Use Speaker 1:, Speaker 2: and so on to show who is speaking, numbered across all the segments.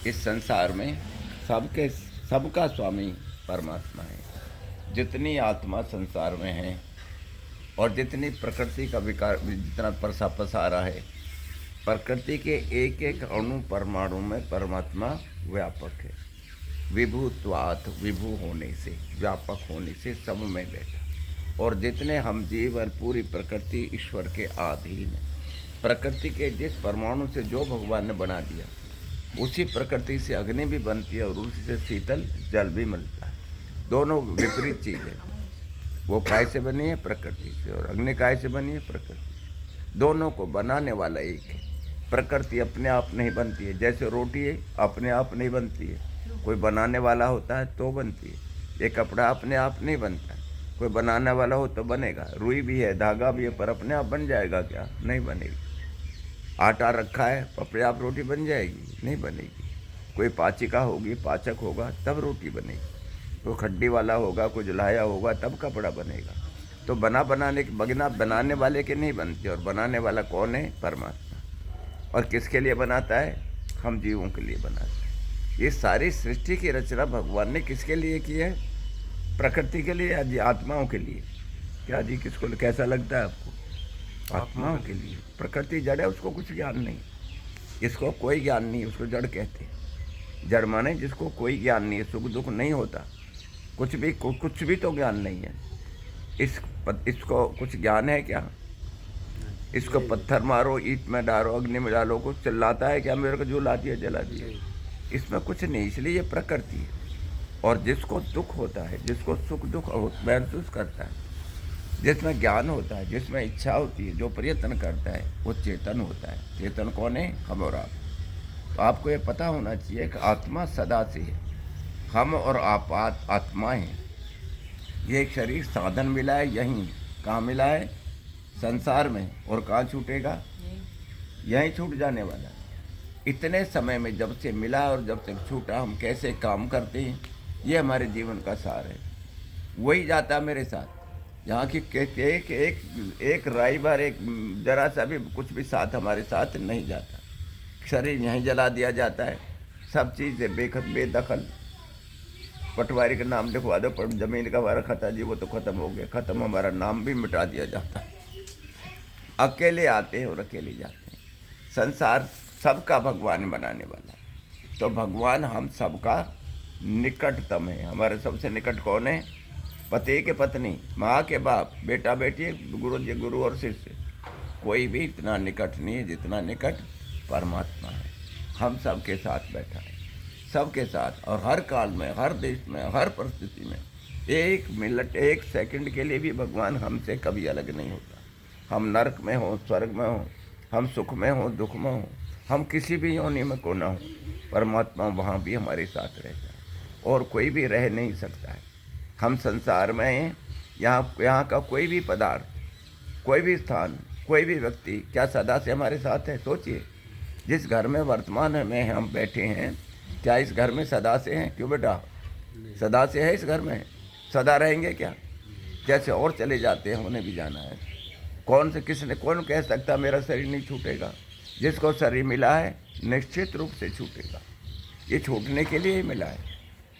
Speaker 1: इस संसार में सबका स्वामी परमात्मा है। जितनी आत्मा संसार में है और जितनी प्रकृति का विकार जितना पसारा है, प्रकृति के एक एक अणु परमाणु में परमात्मा व्यापक है। विभुत्वात्, विभु होने से, व्यापक होने से सब में बैठा। और जितने हम जीव और पूरी प्रकृति ईश्वर के अधीन है। प्रकृति के जिस परमाणु से जो भगवान ने बना दिया, उसी प्रकृति से अग्नि भी बनती है और उसी से शीतल जल भी मिलता है। दोनों विपरीत चीज़ है। वो काय से बनी है? प्रकृति से। और अग्नि काय से बनी है? प्रकृति। दोनों को बनाने वाला एक है। प्रकृति अपने आप नहीं बनती है। जैसे रोटी है अपने आप नहीं बनती है, कोई बनाने वाला होता है तो बनती है। ये कपड़ा अपने आप नहीं बनता है, कोई बनाने वाला हो तो बनेगा। रुई भी है, धागा भी है, पर अपने आप बन जाएगा क्या? नहीं बनेगी। आटा रखा है, अपने आप रोटी बन जाएगी? नहीं बनेगी। कोई पाचिका होगी, पाचक होगा तब रोटी बनेगी। कोई खड्डी वाला होगा, कोई जुलाया होगा तब कपड़ा बनेगा। तो बनाने वाले के नहीं बनती। और बनाने वाला कौन है? परमात्मा। और किसके लिए बनाता है? हम जीवों के लिए बनाता है। ये सारी सृष्टि की रचना भगवान ने किसके लिए की है? प्रकृति के लिए या जी आत्माओं के लिए? क्या जी, किसको कैसा लगता है आपको? आत्माओं के लिए। प्रकृति जड़ है, उसको कुछ ज्ञान नहीं, इसको कोई ज्ञान नहीं, उसको जड़ कहते हैं। जड़ माने जिसको कोई ज्ञान नहीं है, सुख दुख नहीं होता, कुछ भी तो ज्ञान नहीं है। इसको कुछ ज्ञान है क्या? इसको पत्थर मारो, ईंट में डालो, अग्नि में डालो, कुछ चिल्लाता है क्या मेरे को जला दिया जला दिया? इसमें कुछ नहीं। इसलिए ये प्रकृति है। और जिसको दुख होता है, जिसको सुख दुख महसूस करता है, जिसमें ज्ञान होता है, जिसमें इच्छा होती है, जो प्रयत्न करता है, वो चेतन होता है। चेतन कौन है? हम और आप। तो आपको ये पता होना चाहिए कि आत्मा सदा से है। हम और आप आत्माएं हैं। ये एक शरीर साधन मिला है, यहीं कहाँ मिला है? संसार में। और कहाँ छूटेगा? यहीं छूट जाने वाला है। इतने समय में जब से मिला और जब तक छूटा, हम कैसे काम करते हैं, ये हमारे जीवन का सार है। वही जाता मेरे साथ। यहाँ की एक राई बार, एक जरा सा भी कुछ भी साथ हमारे साथ नहीं जाता। शरीर यहीं जला दिया जाता है। सब चीज़ें बेदखल। पटवारी का नाम लिखवा दो, पर जमीन का हमारा खता जी, वो तो ख़त्म हो गया, ख़त्म। हमारा नाम भी मिटा दिया जाता है। अकेले आते हैं और अकेले जाते हैं। संसार सबका भगवान बनाने वाला है। तो भगवान हम सबका निकटतम है। हमारे सबसे निकट कौन है? पति के पत्नी, माँ के बाप, बेटा बेटी, गुरु जी गुरु और शिष्य। कोई भी इतना निकट नहीं है जितना निकट परमात्मा है। हम सबके साथ बैठा है, सबके साथ। और हर काल में, हर देश में, हर परिस्थिति में, एक मिनट, एक सेकंड के लिए भी भगवान हमसे कभी अलग नहीं होता। हम नरक में हो, स्वर्ग में हो, हम सुख में हो, दुख में हो, हम किसी भी योनि में को ना हो, परमात्मा वहाँ भी हमारे साथ रहता है। और कोई भी रह नहीं सकता है। हम संसार में हैं। यहाँ का कोई भी पदार्थ, कोई भी स्थान, कोई भी व्यक्ति क्या सदा से हमारे साथ है? सोचिए। जिस घर में वर्तमान में हम बैठे हैं, क्या इस घर में सदा से हैं? क्यों बेटा? सदा से है इस घर में? सदा रहेंगे क्या? जैसे और चले जाते हैं, उन्हें भी जाना है। कौन कह सकता मेरा शरीर नहीं छूटेगा? जिसको शरीर मिला है निश्चित रूप से छूटेगा। ये छूटने के लिए ही मिला है।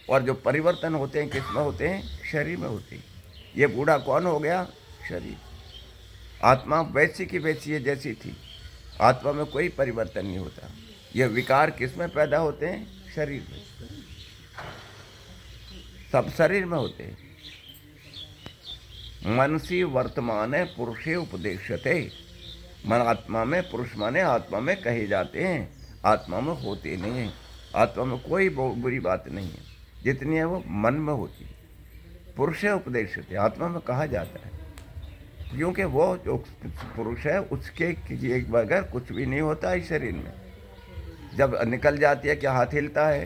Speaker 1: और जो परिवर्तन होते हैं, किस में होते हैं? शरीर में होते हैं। ये बूढ़ा कौन हो गया? शरीर। आत्मा वैसी की वैसी है जैसी थी। आत्मा में कोई परिवर्तन नहीं होता। ये विकार किस में पैदा होते हैं? शरीर में। सब शरीर में होते हैं। मनसी वर्तमान पुरुषे उपदेशते। मन आत्मा में, पुरुष माने आत्मा में कहे जाते हैं, आत्मा में होते नहीं हैं। आत्मा में कोई बुरी बात नहीं है, जितनी है वो मन में होती है। पुरुष है उपदेशते, आत्मा में कहा जाता है, क्योंकि वो जो पुरुष है उसके किसी बगैर कुछ भी नहीं होता है शरीर में। जब निकल जाती है क्या हाथ हिलता है?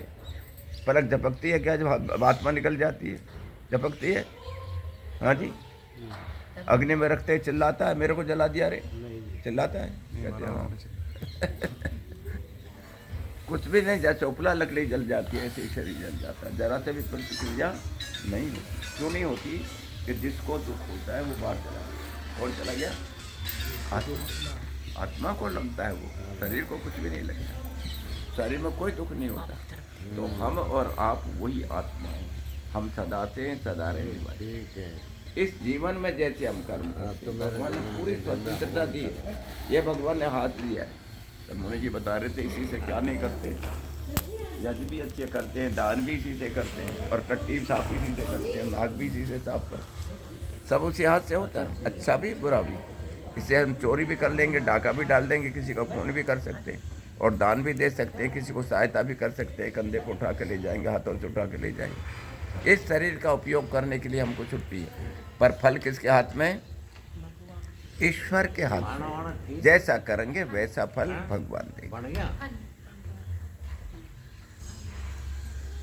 Speaker 1: पलक झपकती है क्या जब आत्मा निकल जाती है? झपकती है? हाँ जी। अग्नि में रखते चिल्लाता है मेरे को जला दिया रे? चिल्लाता है? कहते हैं कुछ भी नहीं। जैसे उपला लकड़ी जल जाती है, ऐसे शरीर जल जाता है। जरा से भी प्रतिक्रिया नहीं होती। क्यों नहीं होती? कि जिसको दुख होता है वो बाहर चला गया। कौन चला गया? आत्मा। आत्मा को लगता है, वो शरीर को कुछ भी नहीं लगता। शरीर में कोई दुख नहीं होता। तो हम और आप वही आत्मा है, हम सदा से सदा रहने वाले। इस जीवन में जैसे हम कर्म करते हैं, भगवान ने पूरी स्वतंत्रता दी है। ये भगवान ने हाथ दिया है। तो मुनि जी बता रहे थे इसी से क्या नहीं करते, यज्ञ भी अच्छे करते हैं, दान भी इसी से करते हैं, और कट्टी साफ इसी से करते हैं, नाक भी इसी से साफ करते हैं। सब उसी हाथ से होता है, अच्छा भी बुरा भी। इससे हम चोरी भी कर लेंगे, डाका भी डाल देंगे, किसी का खून भी कर सकते हैं, और दान भी दे सकते हैं, किसी को सहायता भी कर सकते हैं, कंधे को उठा के ले जाएंगे, हाथों से उठा के ले जाएंगे। इस शरीर का उपयोग करने के लिए हमको छुट्टी है, पर फल किसके हाथ में? ईश्वर के हाथ में। जैसा करेंगे वैसा फल भगवान देंगे।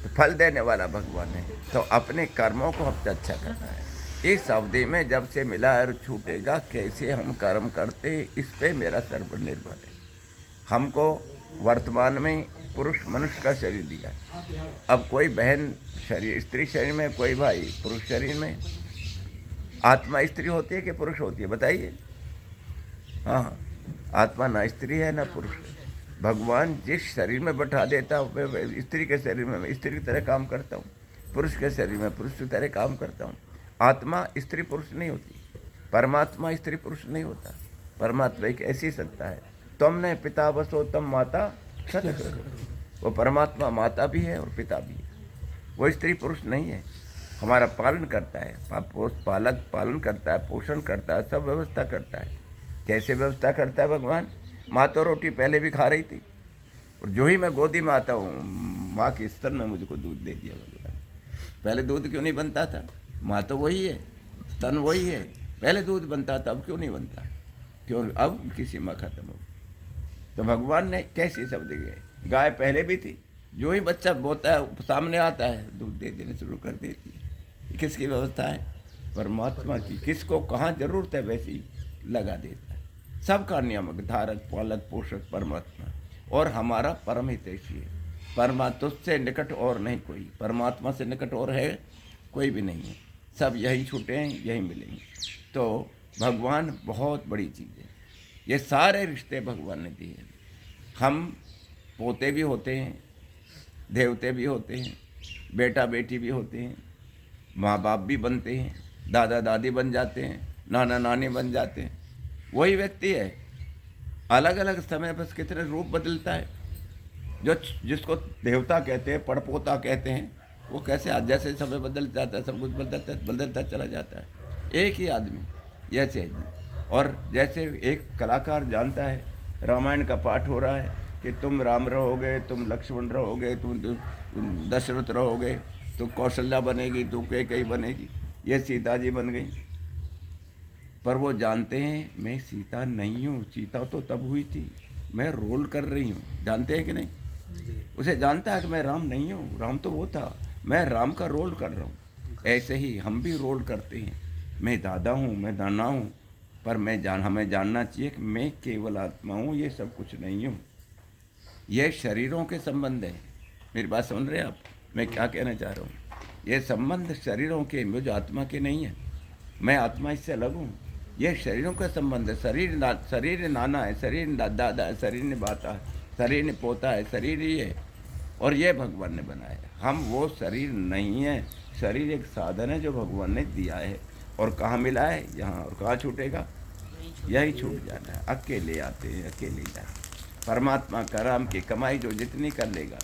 Speaker 1: तो फल देने वाला भगवान है, तो अपने कर्मों को हमसे अच्छा करना है। इस अवधि में जब से मिला और छूटेगा, कैसे हम कर्म करते, इस पे मेरा सर्व निर्भर है। हमको वर्तमान में पुरुष मनुष्य का शरीर दिया, अब कोई बहन शरीर स्त्री शरीर में, कोई भाई पुरुष शरीर में। आत्मा स्त्री होती है कि पुरुष होती है, बताइए? हाँ, आत्मा ना स्त्री है ना पुरुष है। भगवान जिस शरीर में बैठा देता है, स्त्री के शरीर में मैं स्त्री की तरह काम करता हूँ, पुरुष के शरीर में पुरुष की तरह काम करता हूँ। आत्मा स्त्री पुरुष नहीं होती, परमात्मा स्त्री पुरुष नहीं होता। परमात्मा एक ऐसी सत्ता है, तुमने पिता बसो तम माता सत। वो परमात्मा माता भी है और पिता भी है, वो स्त्री पुरुष नहीं है। हमारा पालन करता है, पालक पालन करता है, पोषण करता है, सब व्यवस्था करता है। कैसे व्यवस्था करता है भगवान? माँ तो रोटी पहले भी खा रही थी, और जो ही मैं गोदी में आता हूँ, माँ के स्तन में मुझको दूध दे दिया भगवान। पहले दूध क्यों नहीं बनता था? माँ तो वही है, स्तन वही है, पहले दूध बनता था, अब क्यों नहीं बनता? क्यों? अब उनकी सीमा खत्म हो। तो भगवान ने कैसी शब्द दिए? गाय पहले भी थी, जो ही बच्चा बोता है सामने आता है दूध दे देने शुरू कर देती है। किसकी व्यवस्था है? परमात्मा की। किसको कहाँ जरूरत है वैसी लगा देता है। सबका नियामक, धारक, पालक, पोषक परमात्मा, और हमारा परम हितैषी है। परमात्मा से निकट और नहीं कोई, परमात्मा से निकट और है कोई भी नहीं है। सब यही छूटे हैं, यही मिलेंगे। तो भगवान बहुत बड़ी चीज़ है। ये सारे रिश्ते भगवान ने दिए। हम पोते भी होते हैं, देवते भी होते हैं, बेटा बेटी भी होते हैं, माँ बाप भी बनते हैं, दादा दादी बन जाते हैं, नाना नानी बन जाते हैं। वही व्यक्ति है, अलग अलग समय पर कितने रूप बदलता है। जो जिसको देवता कहते हैं, पड़पोता कहते हैं, वो कैसे आज जैसे समय बदल जाता है, सब कुछ बदलता चला जाता है। एक ही आदमी जैसे, और जैसे एक कलाकार जानता है, रामायण का पाठ हो रहा है कि तुम राम रहोगे, तुम लक्ष्मण रहोगे, तुम दशरथ रहोगे, तो कौशल्या बनेगी, तो कैकेयी बनेगी, ये सीता जी बन गई। पर वो जानते हैं मैं सीता नहीं हूँ, सीता तो तब हुई थी, मैं रोल कर रही हूँ। जानते हैं कि नहीं? उसे जानता है कि मैं राम नहीं हूँ, राम तो वो था, मैं राम का रोल कर रहा हूँ। ऐसे ही हम भी रोल करते हैं, मैं दादा हूँ, मैं नाना हूँ, पर हमें जानना चाहिए कि मैं केवल आत्मा हूँ, ये सब कुछ नहीं हूँ। ये शरीरों के संबंध है। मेरी बात समझ रहे हैं आप? मैं क्या कहना चाह रहा हूँ? ये संबंध शरीरों के, मुझे आत्मा के नहीं है। मैं आत्मा इससे अलग हूँ। ये शरीरों का संबंध है। शरीर नाना है, शरीर दादा है, शरीर ने बाता है, शरीर ने पोता है, शरीर ही है, और ये भगवान ने बनाया है। हम वो शरीर नहीं है। शरीर एक साधन है जो भगवान ने दिया है, और कहाँ मिला है? यहाँ। और कहाँ छूटेगा? यही छूट जाना है। अकेले आते हैं, अकेले जाते। परमात्मा का राम की कमाई जो जितनी कर लेगा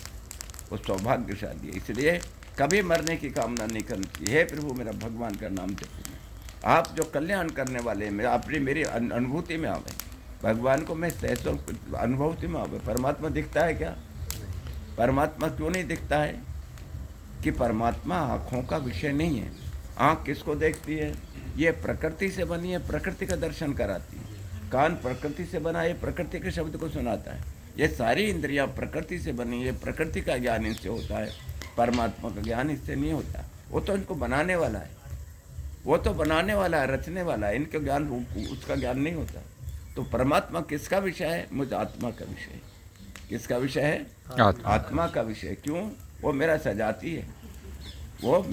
Speaker 1: वो सौभाग्यशाली है। इसलिए कभी मरने की कामना नहीं करनी चाहिए। हे प्रभु, मेरा भगवान का नाम जपना। आप जो कल्याण करने वाले, मैं अपनी मेरी अनुभूति में आवे, भगवान को मैं सहसों अनुभूति में आवे। परमात्मा दिखता है क्या? परमात्मा क्यों नहीं दिखता है? कि परमात्मा आँखों का विषय नहीं है। आँख किसको देखती है? ये प्रकृति से बनी है, प्रकृति का दर्शन कराती है। कान प्रकृति से बना है, प्रकृति के शब्द को सुनाता है। ये सारी इंद्रियां प्रकृति से बनी है, प्रकृति का ज्ञान इनसे होता है, परमात्मा का ज्ञान इससे नहीं होता। वो तो इनको बनाने वाला है, वो तो बनाने वाला है, रचने वाला है। इनका ज्ञान, उसका ज्ञान नहीं होता। तो परमात्मा किसका विषय है? मुझ आत्मा का विषय है। किसका विषय है? आत्मा का विषय। क्यों? वो मेरा सजाती है। वो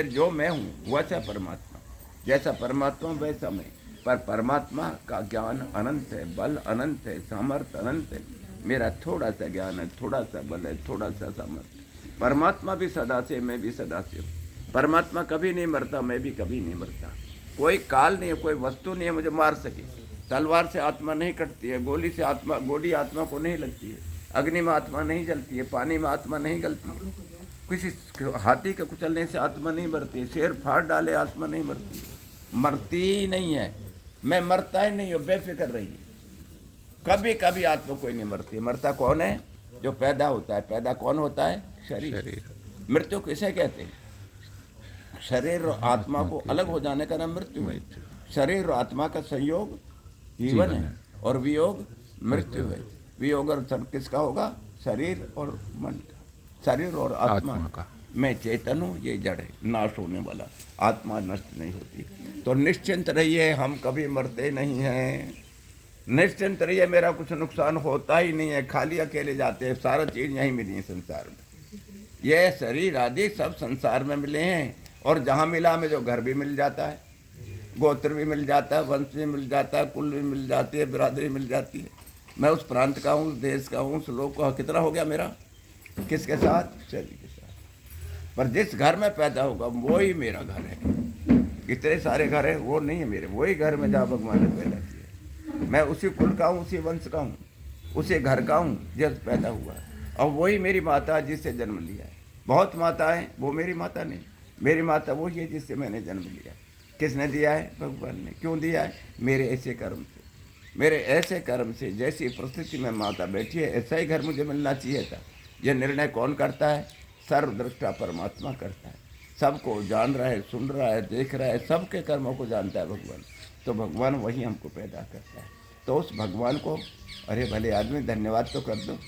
Speaker 1: जो मैं हूँ वैसा परमात्मा, जैसा परमात्मा वैसा मैं। पर परमात्मा का ज्ञान अनंत है, बल अनंत है, सामर्थ्य अनंत है, मेरा थोड़ा सा ज्ञान है, थोड़ा सा बल है, थोड़ा सा सामर्थ्य। परमात्मा भी सदा से, मैं भी सदा से हूँ। परमात्मा कभी नहीं मरता, मैं भी कभी नहीं मरता। कोई काल नहीं है, कोई वस्तु नहीं है मुझे मार सके। तलवार से आत्मा नहीं कटती है, गोली आत्मा को नहीं लगती है, अग्नि में आत्मा नहीं जलती है, पानी में आत्मा नहीं गलती है, किसी हाथी के कुचलने से आत्मा नहीं मरती है, शेर फाड़ डाले आत्मा नहीं मरती है, मरती ही नहीं है। मैं मरता ही नहीं हूँ, बेफिक्र रहिए। कभी कभी आत्मा कोई नहीं मरती है। मरता कौन है? जो पैदा होता है। पैदा कौन होता है? शरीर। मृत्यु किसे कहते हैं? शरीर और आत्मा को अलग हो जाने का नाम मृत्यु है। शरीर और आत्मा का संयोग जीवन है और वियोग मृत्यु है। वियोग और किसका होगा? शरीर और मन का, शरीर और आत्मा का। मैं चेतन हूँ, ये जड़ है, नाश होने वाला। आत्मा नष्ट नहीं होती। तो निश्चिंत रहिए, हम कभी मरते नहीं हैं। निश्चिंत रहिए, मेरा कुछ नुकसान होता ही नहीं है। खाली अकेले जाते हैं, सारा चीज यहीं मिली है संसार में। ये शरीर आदि सब संसार में मिले हैं, और जहाँ मिला हमें जो घर भी मिल जाता है, गोत्र भी मिल जाता है, वंश भी मिल जाता है, कुल भी मिल जाती है, बिरादरी मिल जाती है। मैं उस प्रांत का हूँ, उस देश का हूँ, उस लोग का। कितना हो गया मेरा? किसके साथ? शरीर के साथ। पर जिस घर में पैदा होगा वो ही मेरा घर है। कितने सारे घर है, वो नहीं है मेरे, वही घर में जहाँ भगवान ने पैदा किया। मैं उसी कुल का हूँ, उसी वंश का हूँ, उसी घर का हूँ जिस पैदा हुआ है। और वही मेरी माता है जिससे जन्म लिया है। बहुत माता है, वो मेरी माता नहीं। मेरी माता वही है जिससे मैंने जन्म लिया। किसने दिया है? भगवान ने। क्यों दिया है? मेरे ऐसे कर्म से, मेरे ऐसे कर्म से। जैसी परिस्थिति में माता बैठी है, ऐसा ही घर मुझे मिलना चाहिए था। यह निर्णय कौन करता है? सर्वदृष्टा परमात्मा करता है। सबको जान रहा है, सुन रहा है, देख रहा है, सबके कर्मों को जानता है भगवान। तो भगवान वही हमको पैदा करता है। तो उस भगवान को, अरे भले आदमी, धन्यवाद तो कर दो।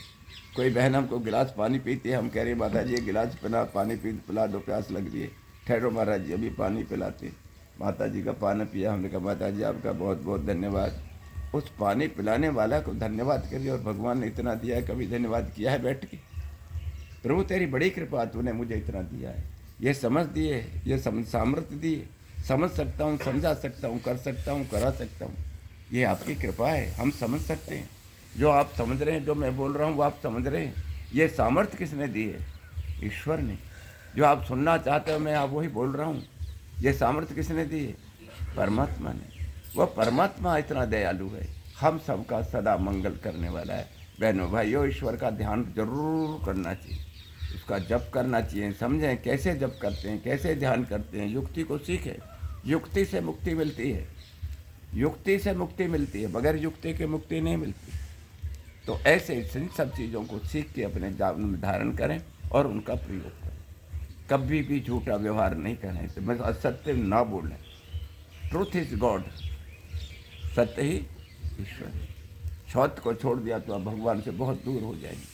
Speaker 1: कोई बहन हमको गिलास पानी पीती है, हम कह रहे माता जी गिलास पानी पिला दो, प्यास लग रही है। ठहरो महाराज जी, अभी पानी पिलाते। माता जी का पानी पिया। हमने कहा माता जी आपका बहुत बहुत धन्यवाद। उस पानी पिलाने वाला को धन्यवाद करिए। और भगवान ने इतना दिया है, कभी धन्यवाद किया है बैठ के? प्रभु तेरी बड़ी कृपा, तूने मुझे इतना दिया है, ये समझ दिए, ये सामर्थ्य दिए, समझ सकता हूँ, समझा सकता हूँ, कर सकता हूँ, करा सकता हूँ। ये आपकी कृपा है, हम समझ सकते हैं। जो आप समझ रहे हैं, जो मैं बोल रहा हूँ वो आप समझ रहे हैं। ये सामर्थ्य किसने दी है? ईश्वर ने। जो आप सुनना चाहते हो मैं आप वही बोल रहा हूँ, ये सामर्थ्य किसने दी है? परमात्मा ने। वह परमात्मा इतना दयालु है, हम सबका सदा मंगल करने वाला है। बहनों भाइयों, ईश्वर का ध्यान जरूर करना चाहिए, उसका जप करना चाहिए। समझें कैसे जप करते हैं, कैसे ध्यान करते हैं, युक्ति को सीखें। युक्ति से मुक्ति मिलती है, युक्ति से मुक्ति मिलती है, बगैर युक्ति के मुक्ति नहीं मिलती। तो ऐसे इन सब चीज़ों को सीख के अपने जीवन में धारण करें और उनका प्रयोग करें। कभी भी झूठा व्यवहार नहीं करें, तो मैं असत्य ना बोलें। ट्रूथ इज गॉड, सत्य ही ईश्वर है। सत्य को छोड़ दिया तो आप भगवान से बहुत दूर हो जाएंगे।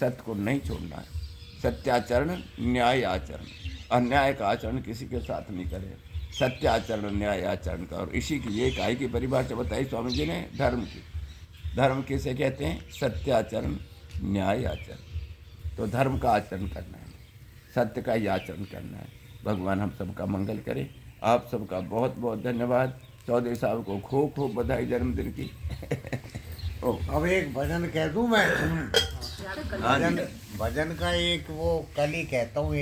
Speaker 1: सत्य को नहीं छोड़ना है। सत्याचरण, न्याय आचरण। अन्याय का आचरण किसी के साथ नहीं करें। सत्य आचरण, न्याय आचरण का। और इसी की ये काय की परिभाषा बताई स्वामी जी ने धर्म की। धर्म किसे कहते हैं? सत्याचरण, न्याय आचरण। तो धर्म का आचरण करना है, सत्य का ही आचरण करना है। भगवान हम सबका मंगल करे। आप सबका बहुत बहुत धन्यवाद। चौधरी साहब को खूब खूब बधाई जन्मदिन की।
Speaker 2: अब एक भजन कह दूं मैं? भजन का एक वो कल ही कहता हूँ।